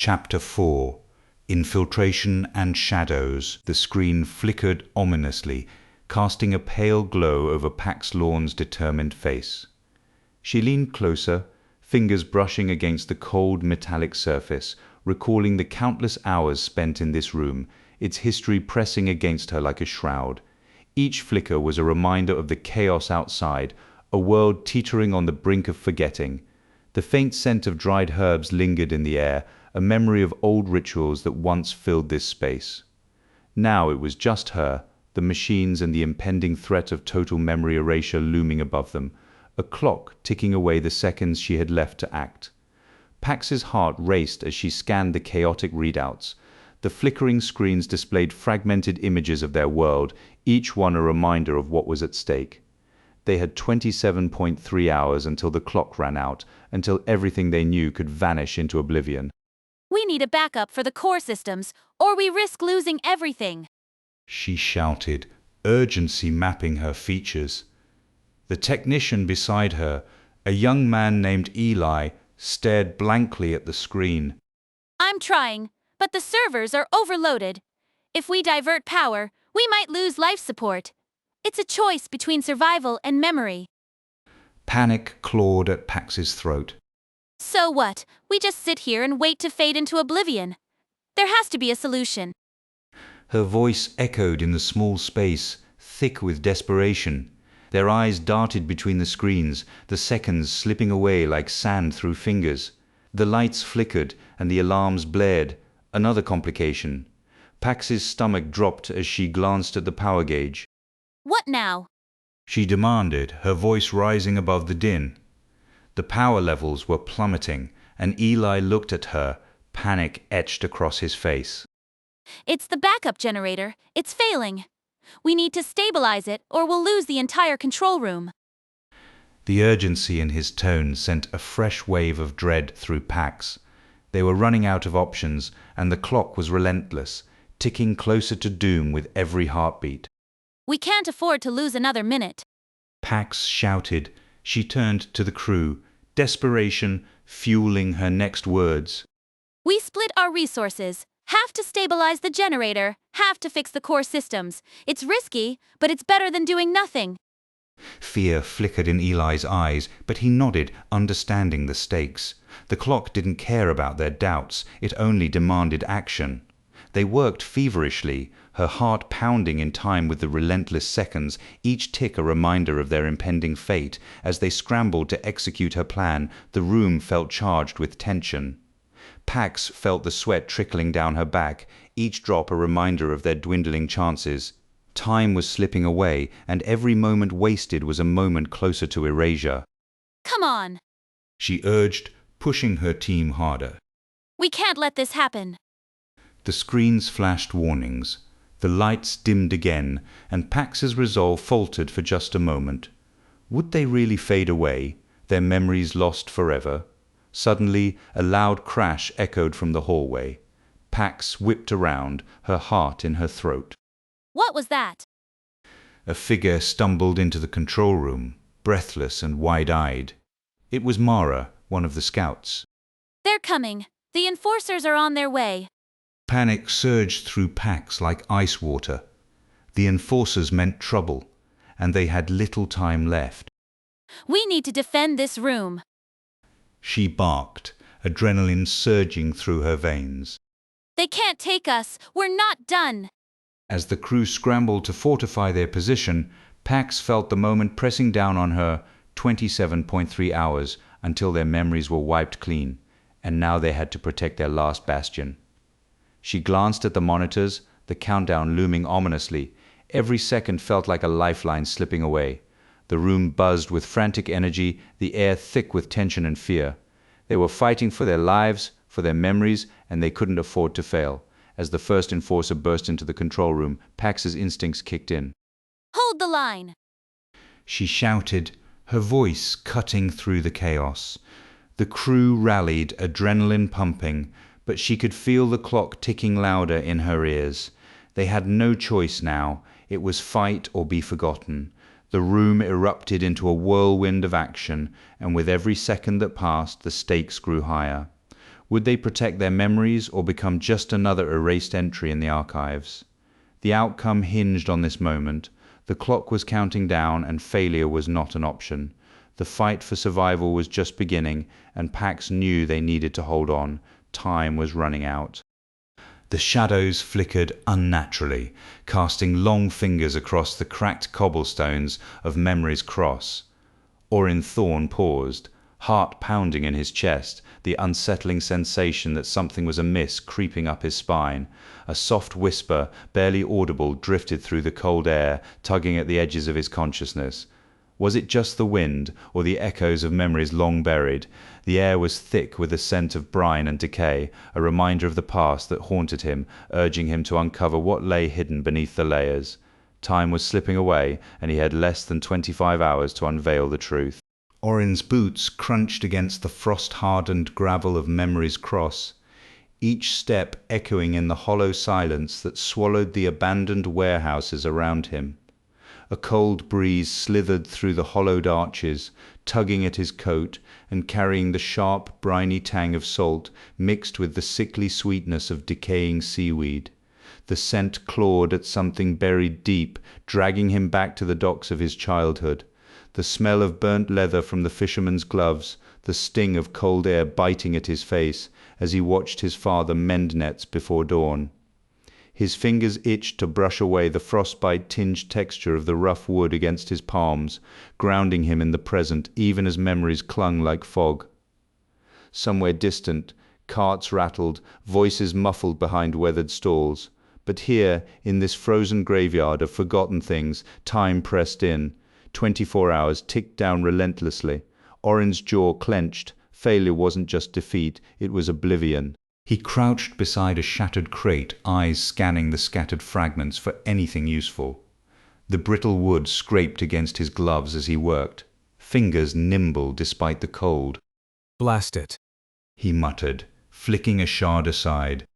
Chapter 4 Infiltration and Shadows. The screen flickered ominously, casting a pale glow over Pax Lorne's determined face. She leaned closer, fingers brushing against the cold metallic surface, recalling the countless hours spent in this room, its history pressing against her like a shroud. Each flicker was a reminder of the chaos outside, a world teetering on the brink of forgetting. The faint scent of dried herbs lingered in the air, a memory of old rituals that once filled this space. Now it was just her, the machines and the impending threat of total memory erasure looming above them, a clock ticking away the seconds she had left to act. Pax's heart raced as she scanned the chaotic readouts. The flickering screens displayed fragmented images of their world, each one a reminder of what was at stake. They had 27.3 hours until the clock ran out, until everything they knew could vanish into oblivion. We need a backup for the core systems, or we risk losing everything, She shouted, urgency mapping her features. The technician beside her, a young man named Eli, stared blankly at the screen. I'm trying, but the servers are overloaded. If we divert power, we might lose life support. It's a choice between survival and memory. Panic clawed at Pax's throat. So what? We just sit here and wait to fade into oblivion. There has to be a solution. Her voice echoed in the small space, thick with desperation. Their eyes darted between the screens, the seconds slipping away like sand through fingers. The lights flickered and the alarms blared. Another complication. Pax's stomach dropped as she glanced at the power gauge. What now? She demanded, her voice rising above the din. The power levels were plummeting, and Eli looked at her, panic etched across his face. It's the backup generator. It's failing. We need to stabilize it, or we'll lose the entire control room. The urgency in his tone sent a fresh wave of dread through Pax. They were running out of options, and the clock was relentless, ticking closer to doom with every heartbeat. We can't afford to lose another minute. Pax shouted. She turned to the crew, desperation fueling her next words. We split our resources. Half to stabilize the generator, half to fix the core systems. It's risky, but it's better than doing nothing. Fear flickered in Eli's eyes, but he nodded, understanding the stakes. The clock didn't care about their doubts, it only demanded action. They worked feverishly, her heart pounding in time with the relentless seconds, each tick a reminder of their impending fate. As they scrambled to execute her plan, the room felt charged with tension. Pax felt the sweat trickling down her back, each drop a reminder of their dwindling chances. Time was slipping away, and every moment wasted was a moment closer to erasure. Come on. She urged, pushing her team harder. We can't let this happen. The screens flashed warnings. The lights dimmed again, and Pax's resolve faltered for just a moment. Would they really fade away, their memories lost forever? Suddenly, a loud crash echoed from the hallway. Pax whipped around, her heart in her throat. What was that? A figure stumbled into the control room, breathless and wide-eyed. It was Mara, one of the scouts. They're coming. The enforcers are on their way. Panic surged through Pax like ice water. The enforcers meant trouble, and they had little time left. We need to defend this room. She barked, adrenaline surging through her veins. They can't take us. We're not done. As the crew scrambled to fortify their position, Pax felt the moment pressing down on her. 27.3 hours until their memories were wiped clean, and now they had to protect their last bastion. She glanced at the monitors, the countdown looming ominously. Every second felt like a lifeline slipping away. The room buzzed with frantic energy, the air thick with tension and fear. They were fighting for their lives, for their memories, and they couldn't afford to fail. As the first enforcer burst into the control room, Pax's instincts kicked in. Hold the line. She shouted, her voice cutting through the chaos. The crew rallied, adrenaline pumping, but she could feel the clock ticking louder in her ears. They had no choice now. It was fight or be forgotten. The room erupted into a whirlwind of action, and with every second that passed, the stakes grew higher. Would they protect their memories or become just another erased entry in the archives? The outcome hinged on this moment. The clock was counting down, and failure was not an option. The fight for survival was just beginning, and Pax knew they needed to hold on. Time was running out. The shadows flickered unnaturally, casting long fingers across the cracked cobblestones of Memory's Cross. Orrin Thorne paused, heart pounding in his chest, the unsettling sensation that something was amiss creeping up his spine. A soft whisper, barely audible, drifted through the cold air, tugging at the edges of his consciousness. Was it just the wind, or the echoes of memories long buried? The air was thick with the scent of brine and decay, a reminder of the past that haunted him, urging him to uncover what lay hidden beneath the layers. Time was slipping away, and he had less than 25 hours to unveil the truth. Orrin's boots crunched against the frost-hardened gravel of Memory's Cross, each step echoing in the hollow silence that swallowed the abandoned warehouses around him. A cold breeze slithered through the hollowed arches, tugging at his coat and carrying the sharp, briny tang of salt mixed with the sickly sweetness of decaying seaweed. The scent clawed at something buried deep, dragging him back to the docks of his childhood. The smell of burnt leather from the fisherman's gloves, the sting of cold air biting at his face as he watched his father mend nets before dawn. His fingers itched to brush away the frostbite-tinged texture of the rough wood against his palms, grounding him in the present even as memories clung like fog. Somewhere distant, carts rattled, voices muffled behind weathered stalls. But here, in this frozen graveyard of forgotten things, time pressed in. 24 hours ticked down relentlessly. Orrin's jaw clenched. Failure wasn't just defeat, it was oblivion. He crouched beside a shattered crate, eyes scanning the scattered fragments for anything useful. The brittle wood scraped against his gloves as he worked, fingers nimble despite the cold. "Blast it," he muttered, flicking a shard aside.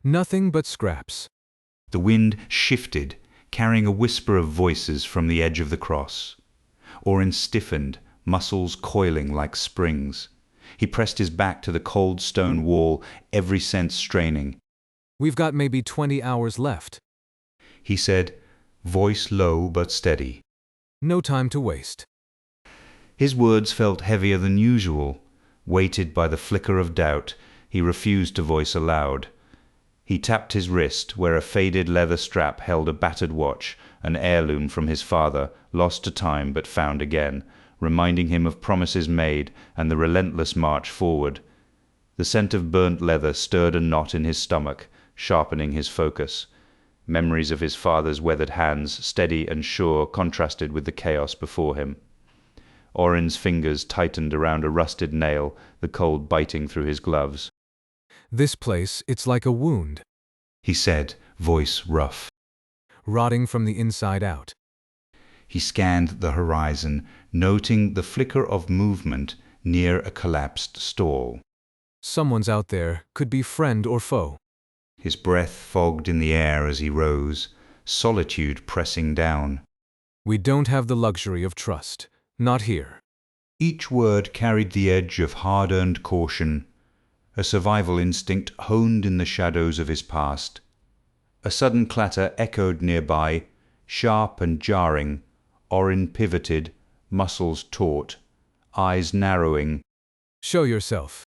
"Nothing but scraps." The wind shifted, carrying a whisper of voices from the edge of the cross. Orrin stiffened, muscles coiling like springs. He pressed his back to the cold stone wall, every sense straining. "We've got maybe 20 hours left," he said, voice low but steady. "No time to waste." His words felt heavier than usual. Weighted by the flicker of doubt, he refused to voice aloud. He tapped his wrist, where a faded leather strap held a battered watch, an heirloom from his father, lost to time but found again, reminding him of promises made and the relentless march forward. The scent of burnt leather stirred a knot in his stomach, sharpening his focus. Memories of his father's weathered hands, steady and sure, contrasted with the chaos before him. Orrin's fingers tightened around a rusted nail, the cold biting through his gloves. "This place, it's like a wound," he said, voice rough. "Rotting from the inside out." He scanned the horizon, noting the flicker of movement near a collapsed stall. "Someone's out there, could be friend or foe." His breath fogged in the air as he rose, solitude pressing down. "We don't have the luxury of trust. Not here." Each word carried the edge of hard-earned caution, a survival instinct honed in the shadows of his past. A sudden clatter echoed nearby, sharp and jarring. Orrin pivoted, muscles taut, eyes narrowing. "Show yourself,"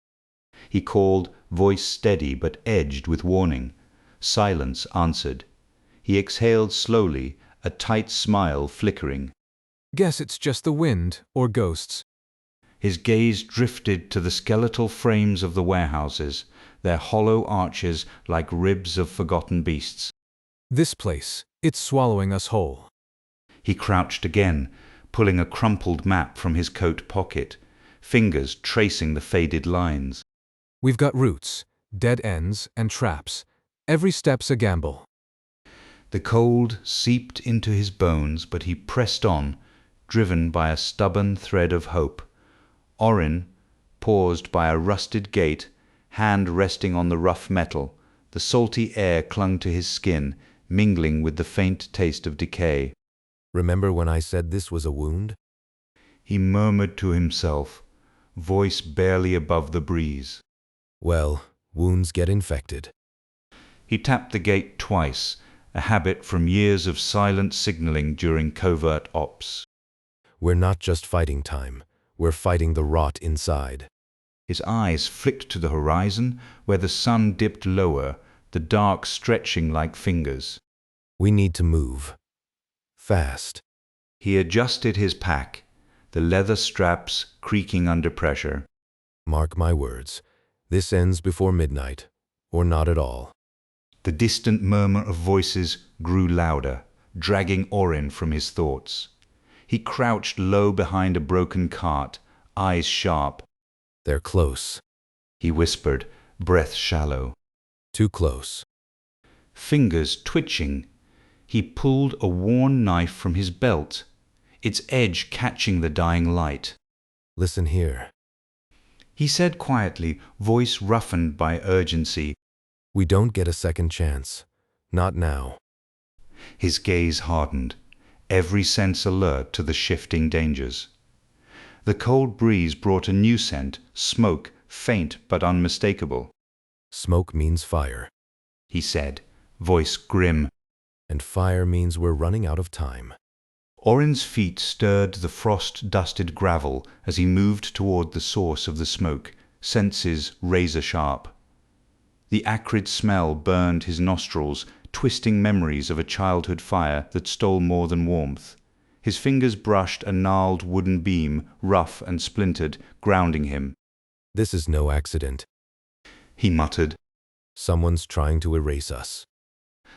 he called, voice steady but edged with warning. Silence answered. He exhaled slowly, a tight smile flickering. "Guess it's just the wind, or ghosts." His gaze drifted to the skeletal frames of the warehouses, their hollow arches like ribs of forgotten beasts. "This place, it's swallowing us whole." He crouched again, pulling a crumpled map from his coat pocket, fingers tracing the faded lines. "We've got roots, dead ends, and traps. Every step's a gamble." The cold seeped into his bones, but he pressed on, driven by a stubborn thread of hope. Orrin paused by a rusted gate, hand resting on the rough metal. The salty air clung to his skin, mingling with the faint taste of decay. "Remember when I said this was a wound?" he murmured to himself, voice barely above the breeze. Well, wounds get infected. He tapped the gate twice, a habit from years of silent signaling during covert ops. We're not just fighting time. We're fighting the rot inside. His eyes flicked to the horizon, where the sun dipped lower, the dark stretching like fingers. We need to move. Fast. He adjusted his pack, the leather straps creaking under pressure. Mark my words. This ends before midnight, or not at all. The distant murmur of voices grew louder, dragging Orin from his thoughts. He crouched low behind a broken cart, eyes sharp. They're close. He whispered, breath shallow. Too close. Fingers twitching, he pulled a worn knife from his belt, its edge catching the dying light. Listen here. He said quietly, voice roughened by urgency. We don't get a second chance. Not now. His gaze hardened, every sense alert to the shifting dangers. The cold breeze brought a new scent, smoke, faint but unmistakable. Smoke means fire. He said, voice grim. And fire means we're running out of time. Orin's feet stirred the frost-dusted gravel as he moved toward the source of the smoke, senses razor-sharp. The acrid smell burned his nostrils, twisting memories of a childhood fire that stole more than warmth. His fingers brushed a gnarled wooden beam, rough and splintered, grounding him. This is no accident. He muttered. Someone's trying to erase us.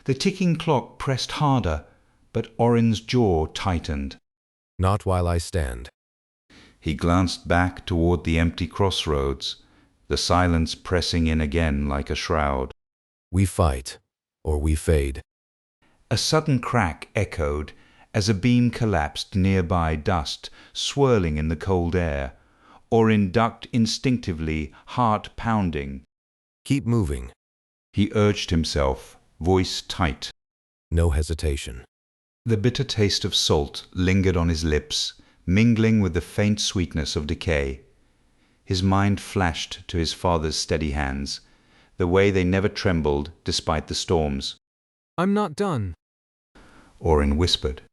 The ticking clock pressed harder, but Orin's jaw tightened. Not while I stand. He glanced back toward the empty crossroads, the silence pressing in again like a shroud. We fight, or we fade. A sudden crack echoed as a beam collapsed nearby, dust swirling in the cold air. Orin ducked instinctively, heart pounding. Keep moving. He urged himself, voice tight. No hesitation. The bitter taste of salt lingered on his lips, mingling with the faint sweetness of decay. His mind flashed to his father's steady hands, the way they never trembled despite the storms. I'm not done. Orin whispered.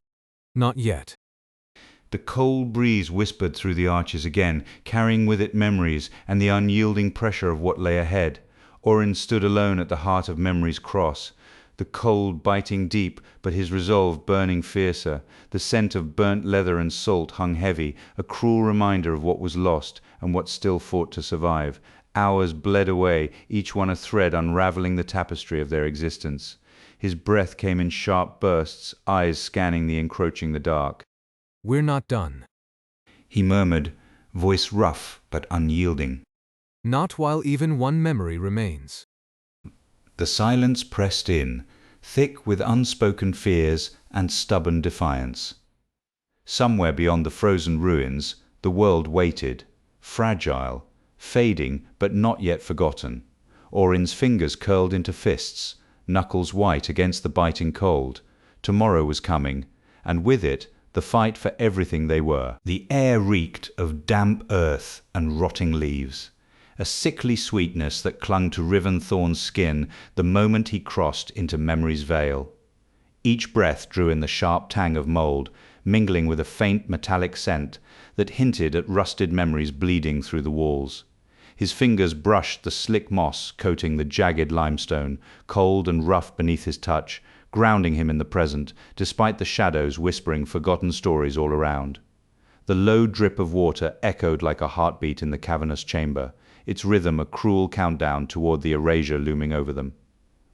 Not yet. The cold breeze whispered through the arches again, carrying with it memories and the unyielding pressure of what lay ahead. Orin stood alone at the heart of memory's cross, the cold biting deep, but his resolve burning fiercer. The scent of burnt leather and salt hung heavy, a cruel reminder of what was lost and what still fought to survive. Hours bled away, each one a thread unraveling the tapestry of their existence. His breath came in sharp bursts, eyes scanning the encroaching the dark. We're not done. He murmured, voice rough but unyielding. Not while even one memory remains. The silence pressed in, thick with unspoken fears and stubborn defiance. Somewhere beyond the frozen ruins, the world waited, fragile, fading but not yet forgotten. Orin's fingers curled into fists, knuckles white against the biting cold. Tomorrow was coming, and with it the fight for everything they were. The air reeked of damp earth and rotting leaves, a sickly sweetness that clung to Riven Thorn's skin the moment he crossed into memory's veil. Each breath drew in the sharp tang of mold, mingling with a faint metallic scent that hinted at rusted memories bleeding through the walls. His fingers brushed the slick moss coating the jagged limestone, cold and rough beneath his touch, grounding him in the present, despite the shadows whispering forgotten stories all around. The low drip of water echoed like a heartbeat in the cavernous chamber, its rhythm a cruel countdown toward the erasure looming over them.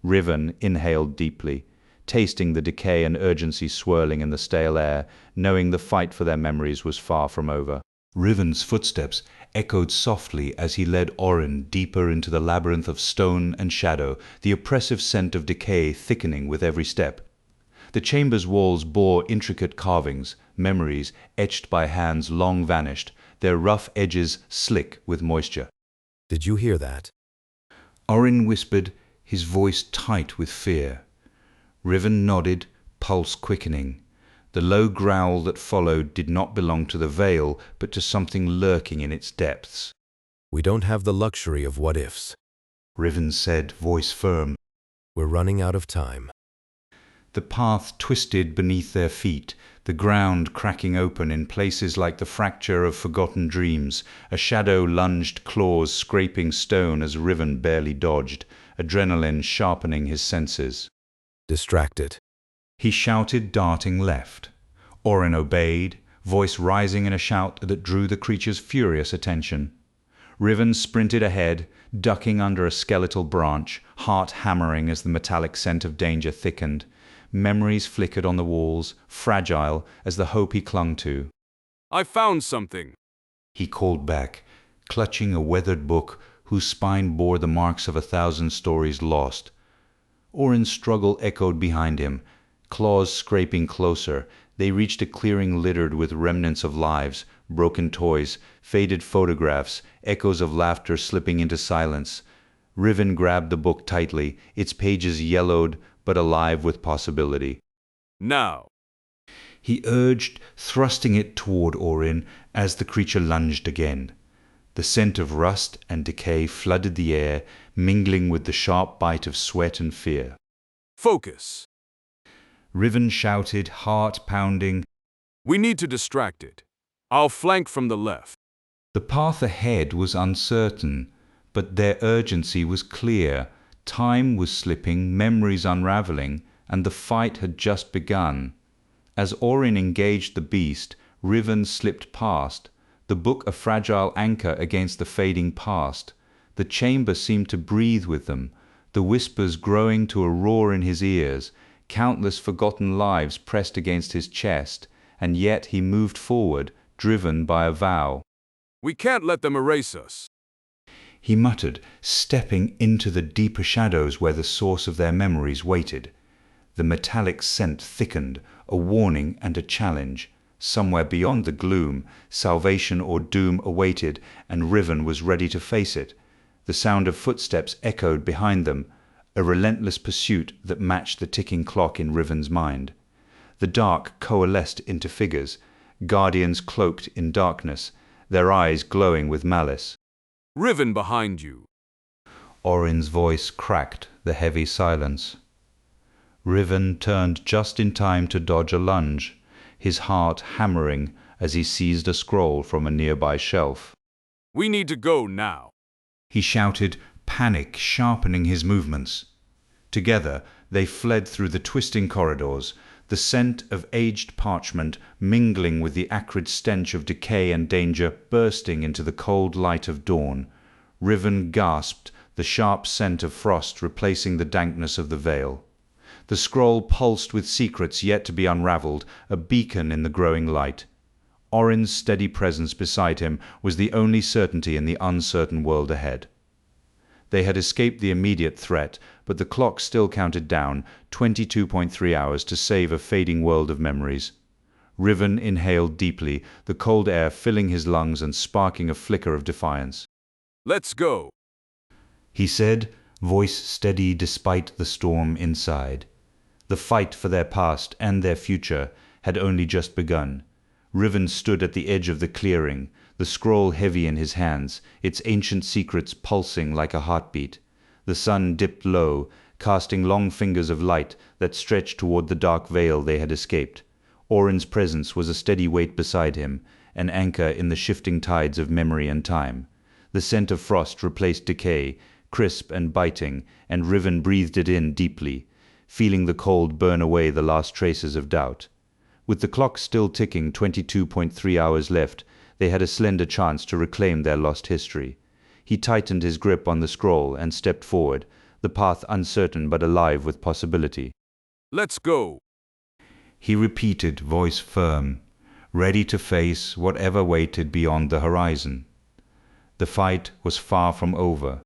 Riven inhaled deeply, tasting the decay and urgency swirling in the stale air, knowing the fight for their memories was far from over. Riven's footsteps echoed softly as he led Orin deeper into the labyrinth of stone and shadow, the oppressive scent of decay thickening with every step. The chamber's walls bore intricate carvings, memories etched by hands long vanished, their rough edges slick with moisture. Did you hear that? Orin whispered, his voice tight with fear. Riven nodded, pulse quickening. The low growl that followed did not belong to the veil, but to something lurking in its depths. We don't have the luxury of what-ifs. Riven said, voice firm. We're running out of time. The path twisted beneath their feet, the ground cracking open in places like the fracture of forgotten dreams. A shadow lunged, claws scraping stone as Riven barely dodged, adrenaline sharpening his senses. Distracted. He shouted, darting left. Orin obeyed, voice rising in a shout that drew the creature's furious attention. Riven sprinted ahead, ducking under a skeletal branch, heart hammering as the metallic scent of danger thickened. Memories flickered on the walls, fragile as the hope he clung to. I found something, He called back, clutching a weathered book whose spine bore the marks of 1,000 stories lost. Orin's struggle echoed behind him, claws scraping closer. They reached a clearing littered with remnants of lives, broken toys, faded photographs, echoes of laughter slipping into silence. Riven grabbed the book tightly, its pages yellowed but alive with possibility. now. He urged, thrusting it toward Orin as the creature lunged again. The scent of rust and decay flooded the air, mingling with the sharp bite of sweat and fear. Focus. Riven shouted, heart pounding. We need to distract it. I'll flank from the left. The path ahead was uncertain, but their urgency was clear. Time was slipping, memories unraveling, and the fight had just begun. As Orin engaged the beast, Riven slipped past, the book a fragile anchor against the fading past. The chamber seemed to breathe with them, the whispers growing to a roar in his ears, countless forgotten lives pressed against his chest, and yet he moved forward, driven by a vow. We can't let them erase us. He muttered, stepping into the deeper shadows where the source of their memories waited. The metallic scent thickened, a warning and a challenge. Somewhere beyond the gloom, salvation or doom awaited, and Riven was ready to face it. The sound of footsteps echoed behind them, a relentless pursuit that matched the ticking clock in Riven's mind. The dark coalesced into figures, guardians cloaked in darkness, their eyes glowing with malice. Riven behind you. Orin's voice cracked the heavy silence. Riven turned just in time to dodge a lunge, his heart hammering as he seized a scroll from a nearby shelf. We need to go now. He shouted, panic sharpening his movements. Together they fled through the twisting corridors, the scent of aged parchment mingling with the acrid stench of decay and danger bursting into the cold light of dawn. Riven gasped, the sharp scent of frost replacing the dankness of the veil. The scroll pulsed with secrets yet to be unraveled, a beacon in the growing light. Orin's steady presence beside him was the only certainty in the uncertain world ahead. They had escaped the immediate threat, but the clock still counted down, 22.3 hours to save a fading world of memories. Riven inhaled deeply, the cold air filling his lungs and sparking a flicker of defiance. Let's go. He said, voice steady despite the storm inside. The fight for their past and their future had only just begun. Riven stood at the edge of the clearing, the scroll heavy in his hands, its ancient secrets pulsing like a heartbeat. The sun dipped low, casting long fingers of light that stretched toward the dark veil they had escaped. Orin's presence was a steady weight beside him, an anchor in the shifting tides of memory and time. The scent of frost replaced decay, crisp and biting, and Riven breathed it in deeply, feeling the cold burn away the last traces of doubt. With the clock still ticking, 22.3 hours left, they had a slender chance to reclaim their lost history. He tightened his grip on the scroll and stepped forward, the path uncertain but alive with possibility. Let's go. He repeated, voice firm, ready to face whatever waited beyond the horizon. The fight was far from over.